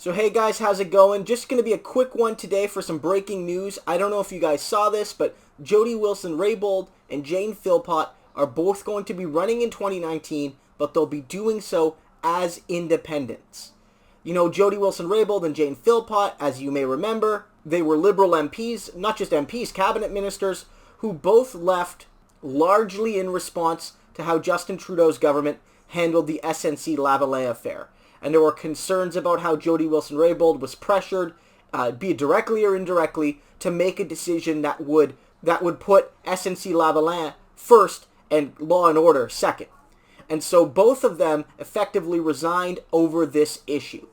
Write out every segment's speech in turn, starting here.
So hey guys, how's it going? Just going to be a quick one today for some breaking news. I don't know if you guys saw this, but Jody Wilson-Raybould and Phillpott are both going to be running in 2019, but they'll be doing so as independents. You know, Jody Wilson-Raybould and Phillpott, as you may remember, they were Liberal MPs, not just MPs, cabinet ministers, who both left largely in response to how Justin Trudeau's government handled the SNC-Lavalin affair. And there were concerns about how Jody Wilson-Raybould was pressured, be it directly or indirectly, to make a decision that would put SNC-Lavalin first and law and order second. And so both of them effectively resigned over this issue.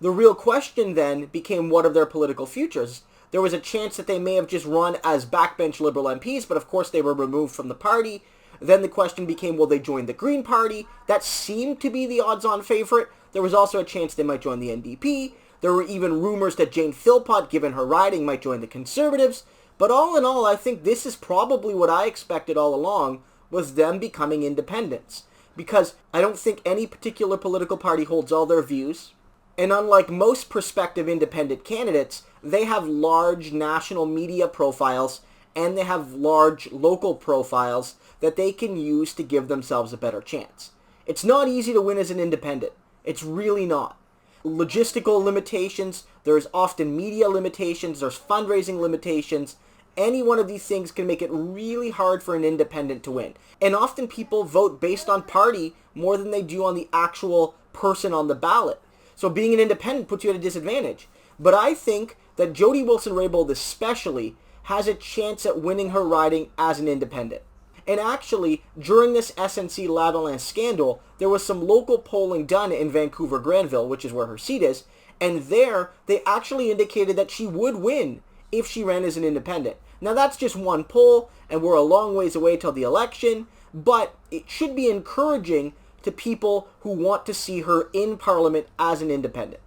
The real question then became what of their political futures. There was a chance that they may have just run as backbench Liberal MPs, but of course they were removed from the party. Then the question became, will they join the Green Party? That seemed to be the odds-on favorite. There was also a chance they might join the NDP. There were even rumors that Phillpott, given her riding, might join the Conservatives. But all in all, I think this is probably what I expected all along, was them becoming independents. Because I don't think any particular political party holds all their views. And unlike most prospective independent candidates, they have large national media profiles and they have large local profiles that they can use to give themselves a better chance. It's not easy to win as an independent. It's really not. Logistical limitations, there's often media limitations, there's fundraising limitations. Any one of these things can make it really hard for an independent to win. And often people vote based on party more than they do on the actual person on the ballot. So being an independent puts you at a disadvantage. But I think that Jody Wilson-Raybould especially has a chance at winning her riding as an independent. And actually, during this SNC-Lavalin scandal, there was some local polling done in Vancouver-Granville, which is where her seat is, and there they actually indicated that she would win if she ran as an independent. Now that's just one poll, and we're a long ways away till the election, but it should be encouraging to people who want to see her in Parliament as an independent.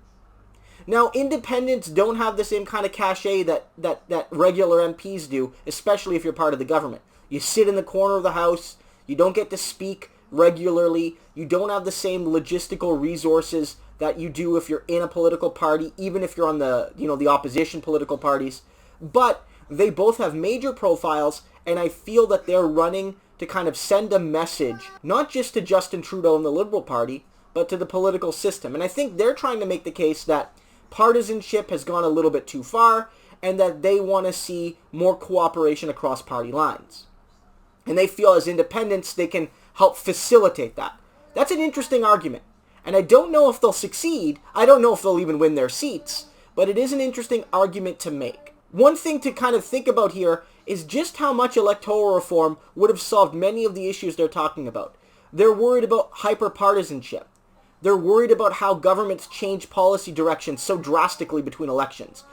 Now, independents don't have the same kind of cachet that regular MPs do, especially if you're part of the government. You sit in the corner of the House, you don't get to speak regularly, you don't have the same logistical resources that you do if you're in a political party, even if you're on the opposition political parties. But they both have major profiles, and I feel that they're running to kind of send a message, not just to Justin Trudeau and the Liberal Party, but to the political system. And I think they're trying to make the case that partisanship has gone a little bit too far, and that they want to see more cooperation across party lines. And they feel as independents they can help facilitate that. That's an interesting argument. And I don't know if they'll succeed. I don't know if they'll even win their seats. But it is an interesting argument to make. One thing to kind of think about here is just how much electoral reform would have solved many of the issues they're talking about. They're worried about hyper-partisanship. They're worried about how governments change policy directions so drastically between elections.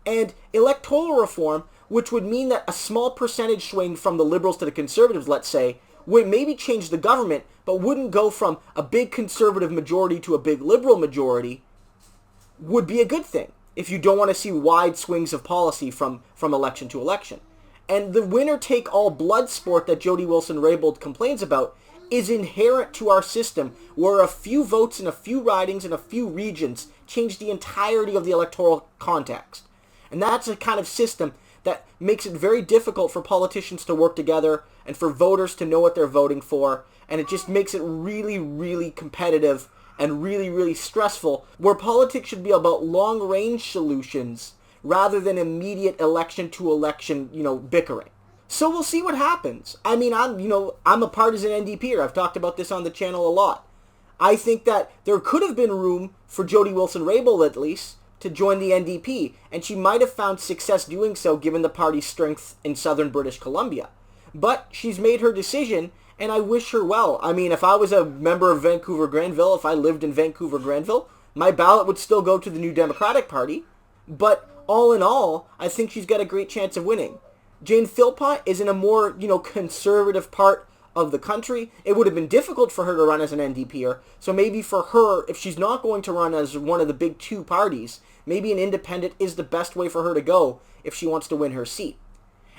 And electoral reform, which would mean that a small percentage swing from the Liberals to the Conservatives, let's say, would maybe change the government, but wouldn't go from a big Conservative majority to a big Liberal majority, would be a good thing if you don't want to see wide swings of policy from election to election. And the winner-take-all blood sport that Jody Wilson-Raybould complains about is inherent to our system, where a few votes in a few ridings in a few regions change the entirety of the electoral context. And that's a kind of system that makes it very difficult for politicians to work together and for voters to know what they're voting for. And it just makes it really, really competitive and really, really stressful, where politics should be about long-range solutions rather than immediate election-to-election, bickering. So we'll see what happens. I mean, I'm a partisan NDPer. I've talked about this on the channel a lot. I think that there could have been room for Jody Wilson-Raybould, at least, to join the NDP, and she might have found success doing so given the party's strength in southern British Columbia. But she's made her decision, and I wish her well. I mean, if I was a member of Vancouver-Granville, if I lived in Vancouver-Granville, my ballot would still go to the New Democratic Party. But all in all, I think she's got a great chance of winning. Phillpott is in a more, conservative part of the country. It would have been difficult for her to run as an NDPer, so maybe for her, if she's not going to run as one of the big two parties, maybe an independent is the best way for her to go if she wants to win her seat.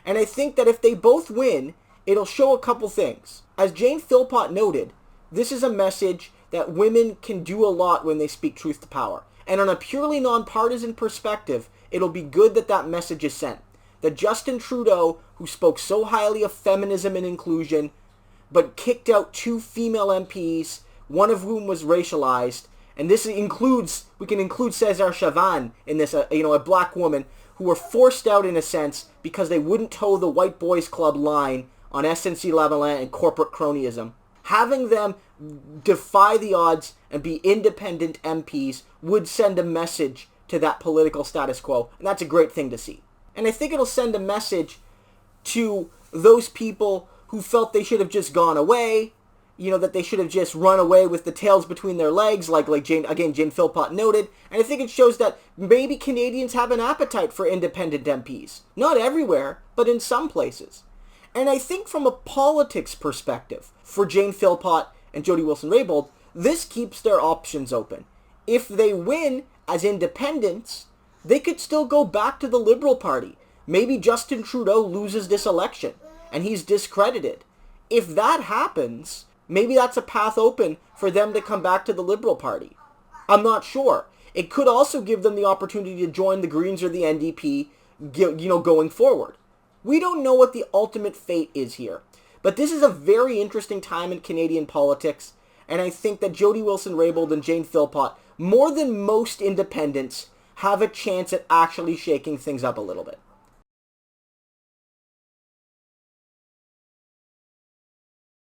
And I think that if they both win, it'll show a couple things. As Phillpott noted, this is a message that women can do a lot when they speak truth to power. And on a purely nonpartisan perspective, it'll be good that that message is sent. That Justin Trudeau, who spoke so highly of feminism and inclusion, but kicked out 2 female MPs, one of whom was racialized, and this includes, we can include Caesar-Chavannes in this, a black woman, who were forced out in a sense because they wouldn't toe the white boys club line on SNC-Lavalin and corporate cronyism. Having them defy the odds and be independent MPs would send a message to that political status quo, and that's a great thing to see. And I think it'll send a message to those people who felt they should have just gone away, that they should have just run away with the tails between their legs, like Jane Philpott noted. And I think it shows that maybe Canadians have an appetite for independent MPs. Not everywhere, but in some places. And I think from a politics perspective, for Jane Philpott and Jody Wilson-Raybould, this keeps their options open. If they win as independents, they could still go back to the Liberal Party. Maybe Justin Trudeau loses this election, and he's discredited. If that happens, maybe that's a path open for them to come back to the Liberal Party. I'm not sure. It could also give them the opportunity to join the Greens or the NDP, going forward. We don't know what the ultimate fate is here. But this is a very interesting time in Canadian politics, and I think that Jody Wilson-Raybould and Jane Philpott, more than most independents, have a chance at actually shaking things up a little bit.